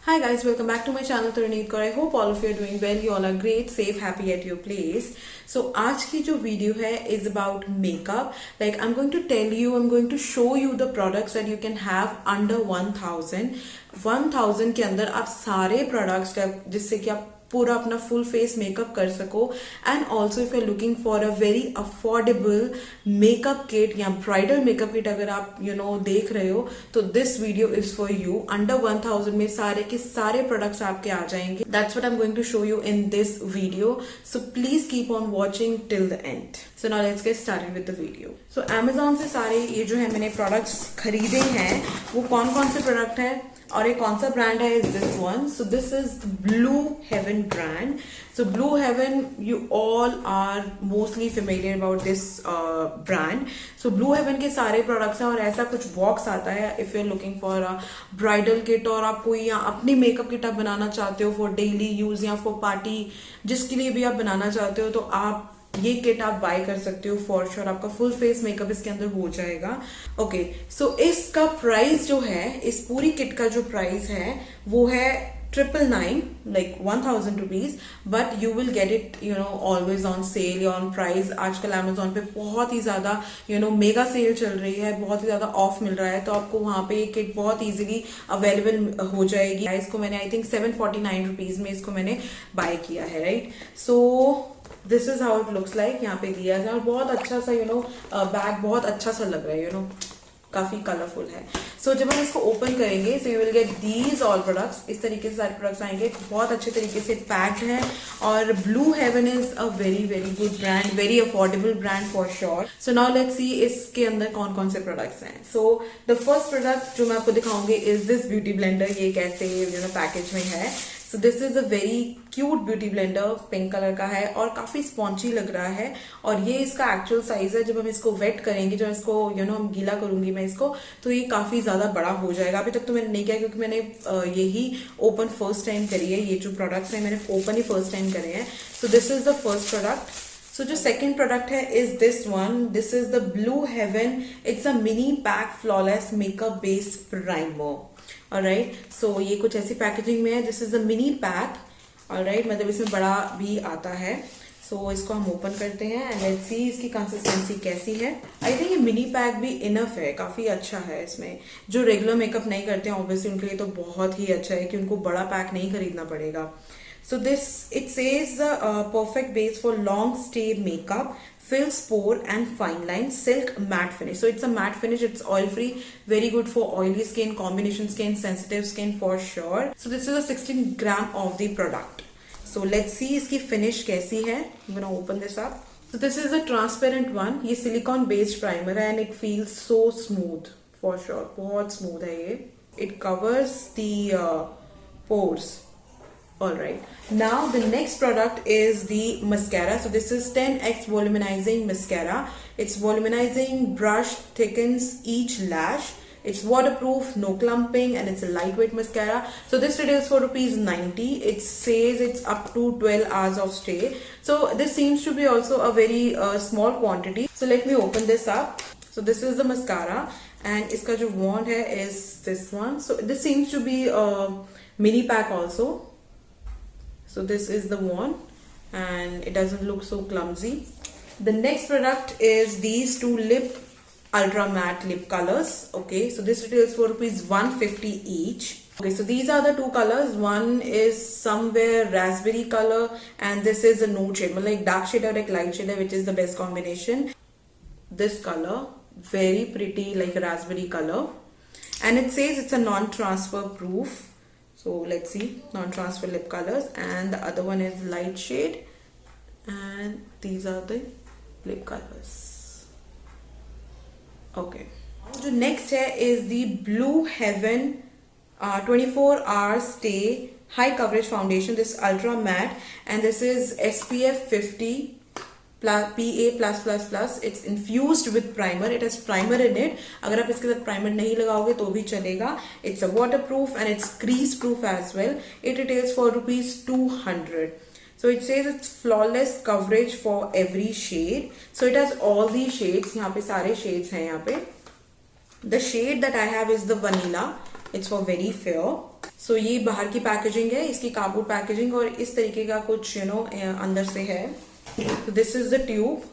Hi guys, welcome back to my channel Taruneet Kaur. I hope all of you are doing well. You all are great, safe, happy at your place. So आज की जो video है is about makeup. Like I'm going to tell you, I'm going to show you the products that you can have under 1000. 1000 के अंदर आप सारे products जिससे कि आप पूरा अपना फुल फेस मेकअप कर सको. And also if you are looking for a very affordable makeup kit या ब्राइडल मेकअप किट अगर आप देख रहे हो तो this video is for you. Under 1000 में सारे के सारे प्रोडक्ट्स आपके आ जाएंगे. That's what I am going to show you in this video. So please keep on watching till the end. So now let's get started with the video. So Amazon से सारे ये जो है मैंने प्रोडक्ट्स खरीदे हैं वो कौन कौन से प्रोडक्ट है और ये कौन सा ब्रांड है is this one. So this is Blue Heaven brand. So Blue Heaven you all are mostly familiar about this brand. So Blue Heaven के सारे प्रोडक्ट्स हैं और ऐसा कुछ बॉक्स आता है if you are looking for a bridal kit और आप कोई या अपनी मेकअप किट आप बनाना चाहते हो फॉर डेली यूज या फॉर पार्टी जिसके लिए भी आप बनाना चाहते हो तो आप ये किट आप बाय कर सकते हो फॉर श्योर. आपका फुल फेस मेकअप इसके अंदर हो जाएगा. ओके सो इसका प्राइस जो है इस पूरी किट का जो प्राइस है वो है 999 like 1000 rupees. But you will get it always on sale या ऑन प्राइस. आजकल Amazon पे बहुत ही ज्यादा मेगा सेल चल रही है, बहुत ही ज्यादा ऑफ मिल रहा है तो आपको वहां पे ये किट बहुत इजीली अवेलेबल हो जाएगी. इसको मैंने आई थिंक 749 रुपीज में इसको मैंने बाय किया है. Right. So this is how it looks like. यहाँ पे दिया है और बहुत अच्छा सा बैग बहुत अच्छा सा लग रहा है काफी कलरफुल है. सो जब हम इसको ओपन करेंगे so you will get these all products. इस तरीके से सारे प्रोडक्ट्स आएंगे बहुत अच्छे तरीके से पैक्ड है. और blue heaven is a very very good brand, very affordable brand for sure. So now let's see इसके अंदर कौन कौन से प्रोडक्ट्स हैं. सो द फर्स्ट प्रोडक्ट जो मैं आपको दिखाऊंगी इज दिस ब्यूटी ब्लेंडर. ये कैसे पैकेज में है. सो this is a very cute beauty blender. Pink colour का है और काफी स्पॉन्ची लग रहा है. और ये इसका एक्चुअल साइज है. जब हम इसको वेट करेंगे, जब इसको हम गीला करूंगी मैं इसको तो ये काफी ज्यादा बड़ा हो जाएगा. अभी तक तो मैंने नहीं किया क्योंकि मैंने यही ओपन फर्स्ट टाइम करी है. ये जो प्रोडक्ट्स है मैंने ओपन ही फर्स्ट टाइम करे हैं. So this is the first product. So जो सेकेंड प्रोडक्ट है is this one. This is the Blue Heaven. It's a mini pack flawless makeup base primer. Alright. So ये कुछ ऐसी packaging में है. This is a mini pack. Alright. मतलब इसमें बड़ा भी आता है. सो इसको हम ओपन करते हैं एंड लेट्स सी इसकी कंसिस्टेंसी कैसी है. आई थिंक ये मिनी पैक भी इनफ है, काफी अच्छा है. इसमें जो रेगुलर मेकअप नहीं करते हैं ऑब्वियसली उनके लिए तो बहुत ही अच्छा है कि उनको बड़ा पैक नहीं खरीदना पड़ेगा. So this, it says perfect base for long stay makeup, fills pore and fine lines, silk matte finish. So it's a matte finish, it's oil free, very good for oily skin, combination skin, sensitive skin for sure. So this is a 16 gram of the product. So let's see इसकी finish कैसी है. I'm gonna open this up. So this is a transparent one. ये silicone based primer है and it feels so smooth for sure. बहुत smooth है ये. It covers the pores. Alright. Now the next product is the mascara. So this is 10x volumizing mascara. It's volumizing brush, thickens each lash. It's waterproof, no clumping, and it's a lightweight mascara. So this retails for ₹90. It says it's up to 12 hours of stay. So this seems to be also a very small quantity. So let me open this up. So this is the mascara and iska jo wand hai is this one. So this seems to be a mini pack also. So this is the wand and it doesn't look so clumsy. The next product is these two lip ultra matte lip colors. Okay, so this retails for ₹150 each. Okay, so these are the two colors. One is somewhere raspberry color and this is a nude shade, like dark shade or like light shade, which is the best combination. This color, very pretty, like raspberry color, and it says it's a non-transfer proof. So let's see non-transfer lip colors, and the other one is light shade and these are the lip colors. Okay, जो next है is the blue heaven 24 hour stay high coverage foundation. This ultra matte and this is SPF 50 PA+++. It's infused with primer. It has primer in it. अगर आप इसके साथ primer नहीं लगाओगे तो भी चलेगा. It's a waterproof and it's crease proof as well. It retails for ₹200. So it says it's flawless coverage for every shade. So it has all these shades. यहाँ पे सारे shades हैं यहाँ पे. The shade that I have is the vanilla. It's for very fair. So ये बाहर की packaging है, इसकी कार्डबोर्ड पैकेजिंग, और इस तरीके का कुछ अंदर से है। This is the tube,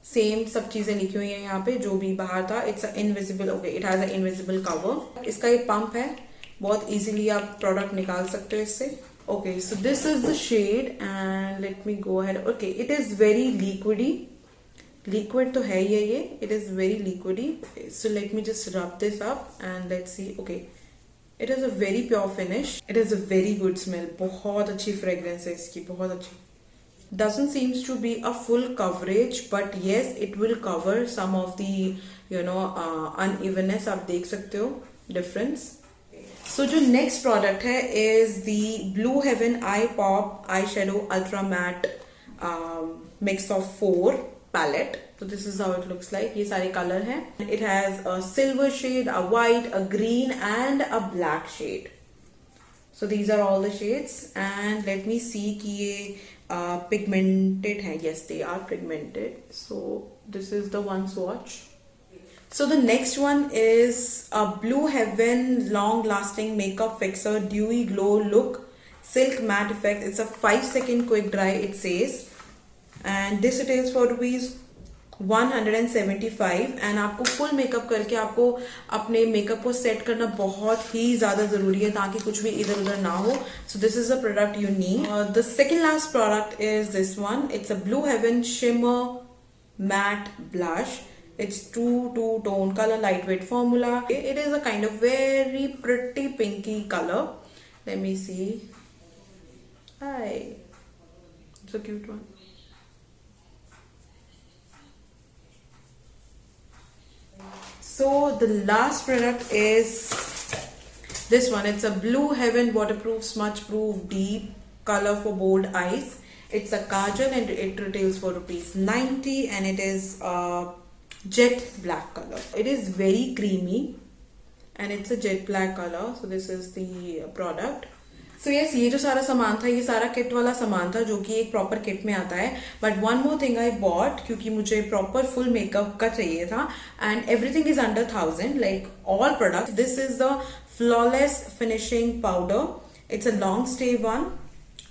same सब चीजें लिखी हुई है यहाँ पे जो भी बाहर था। It's invisible, okay, it has a invisible cover. इसका ये पंप है, बहुत इजीली आप प्रोडक्ट निकाल सकते हो इससे। Okay, so this is the shade and let me go ahead. Okay, it is very liquidy, liquid तो है ये, it is very liquidy. So let me just rub this up and let's see. Okay, it is a very pure finish, it is a very good smell, बहुत अच्छी fragrance है इसकी, बहुत अच्छी। Doesn't seems to be a full coverage, but yes, it will cover some of the unevenness. आप देख सकते हो difference. So जो next product है is the Blue Heaven Eye Pop Eyeshadow Ultra Matte mix of 4 palette. So this is how it looks like. ये सारे color हैं. It has a silver shade, a white, a green and a black shade. So these are all the shades and let me see कि ये pigmented है. Yes, they are pigmented. So this is the one swatch. So the next one is a Blue Heaven long lasting makeup fixer dewy glow look silk matte effect. It's a 5-second quick dry, it says, and this it is for rupees 175 and आपको full makeup करके आपको अपने makeup को set करना बहुत ही ज्यादा जरूरी है ताकि कुछ भी इधर उधर ना हो. So this is the product you need. The second last product is this one. It's a Blue Heaven shimmer matte blush. It's 2 tone color, lightweight formula. It is a kind of very pretty pinky color. Let me see. Hi, it's a cute one. So the last product is this one. It's a Blue Heaven waterproof smudge proof deep color for bold eyes. It's a Kajal and it retails for rupees 90 and it is jet black color. It is very creamy and it's a jet black color. So this is the product. So yes, ये जो सारा सामान था ये सारा kit वाला सामान था जो कि एक प्रॉपर किट में आता है. But one more thing I bought क्योंकि मुझे प्रॉपर फुल मेकअप का चाहिए था and everything is under 1000 like all product. This is the flawless finishing powder. It's a long stay one.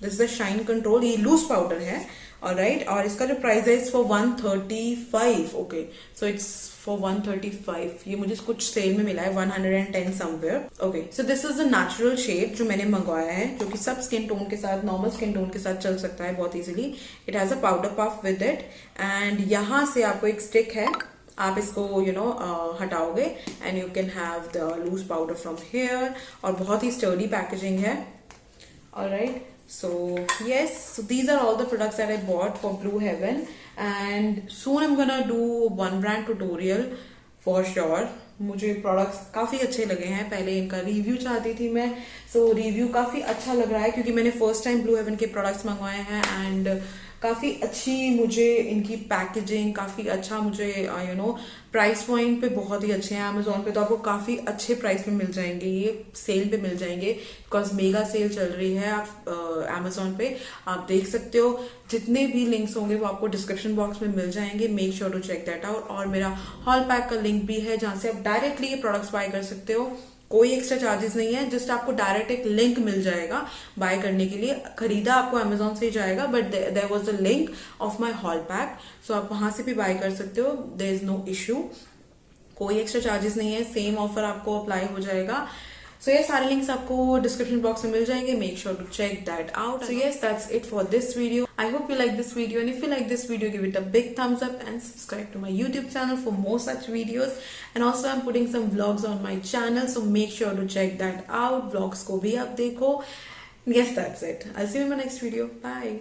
This is the shine control. ये loose powder है. Alright, और इसका जो प्राइस है it's for 135. Okay, so it's for 135. ये मुझे कुछ cell में मिला है 110 somewhere. Okay, so this is the natural shade जो मैंने मंगवाया है जो कि सब स्किन टोन के साथ, नॉर्मल स्किन टोन के साथ चल सकता है बहुत easily. It has a powder puff with it and यहाँ से आपको एक स्टिक है. आप इसको हटाओगे and you can have the loose powder from here. और बहुत ही स्टर्डी पैकेजिंग है. Alright, so yes, so these are all the products that I bought for Blue Heaven and soon I'm gonna do one brand tutorial for sure. मुझे products काफी अच्छे लगे हैं. पहले इनका रिव्यू चाहती थी मैं, सो रिव्यू काफी अच्छा लग रहा है क्योंकि मैंने फर्स्ट टाइम ब्लू हेवन के प्रोडक्ट्स मंगवाए हैं एंड काफी अच्छी मुझे इनकी पैकेजिंग, काफी अच्छा मुझे प्राइस पॉइंट पे बहुत ही अच्छे हैं. अमेजोन पे तो आपको काफी अच्छे प्राइस में मिल जाएंगे, ये सेल पे मिल जाएंगे बिकॉज मेगा सेल चल रही है. आप अमेजोन पे आप देख सकते हो. जितने भी लिंक्स होंगे वो आपको डिस्क्रिप्शन बॉक्स में मिल जाएंगे. Make sure to check that out. और मेरा हॉल पैक का लिंक भी है जहां से आप डायरेक्टली ये प्रोडक्ट्स बाय कर सकते हो. कोई एक्स्ट्रा चार्जेस नहीं है. जस्ट आपको डायरेक्ट एक लिंक मिल जाएगा बाय करने के लिए. खरीदा आपको अमेजोन से ही जाएगा but there was the link of my haul pack, so आप वहां से भी बाय कर सकते हो. There is no issue. कोई एक्स्ट्रा चार्जेस नहीं है. सेम ऑफर आपको अप्लाई हो जाएगा. So yes, सारे links आपको description box में मिल जाएंगे. Make sure to check that out. So yes, that's it for this video. I hope you like this video, and if you like this video, give it a big thumbs up and subscribe to my YouTube channel for more such videos. And also I'm putting some vlogs on my channel, so make sure to check that out. Vlogs को भी आप देखो. Yes, that's it. I'll see you in my next video. Bye.